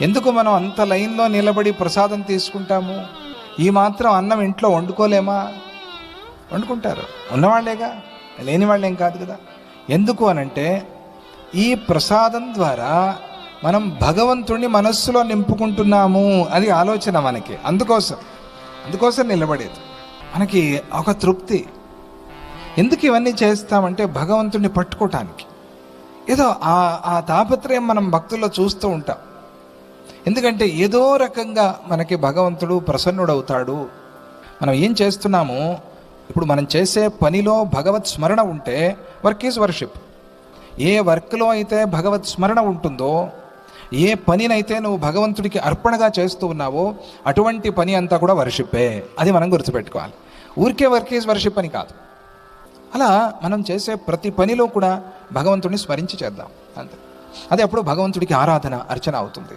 ఎందుకు మనం అంత లైన్లో నిలబడి ప్రసాదం తీసుకుంటాము? ఈ మాత్రం అన్నం ఇంట్లో వండుకోలేమా? వండుకుంటారు, ఉన్నవాళ్లేగా, లేని వాళ్ళేం కాదు కదా. ఎందుకు అనంటే ఈ ప్రసాదం ద్వారా మనం భగవంతుడిని మనస్సులో నింపుకుంటున్నాము, అది ఆలోచన మనకి. అందుకోసం నిలబడేది మనకి ఒక తృప్తి. ఎందుకు ఇవన్నీ చేస్తామంటే భగవంతుడిని పట్టుకోవటానికి. ఏదో ఆ తాపత్రయం మనం భక్తుల్లో చూస్తూ ఉంటాం. ఎందుకంటే ఏదో రకంగా మనకి భగవంతుడు ప్రసన్నుడవుతాడు. మనం ఏం చేస్తున్నాము, ఇప్పుడు మనం చేసే పనిలో భగవత్ స్మరణ ఉంటే వర్క్ ఈజ్ వర్షిప్. ఏ వర్క్లో అయితే భగవత్ స్మరణ ఉంటుందో, ఏ పనినైతే నువ్వు భగవంతుడికి అర్పణగా చేస్తూ ఉన్నావో అటువంటి పని అంతా కూడా వర్షిప్పే. అది మనం గుర్తుపెట్టుకోవాలి. ఊరికే వర్క్ ఈజ్ వర్షిప్ అని కాదు. అలా మనం చేసే ప్రతి పనిలో కూడా భగవంతుడిని స్మరించి చేద్దాం అంతే. అది అప్పుడు భగవంతుడికి ఆరాధన, అర్చన అవుతుంది.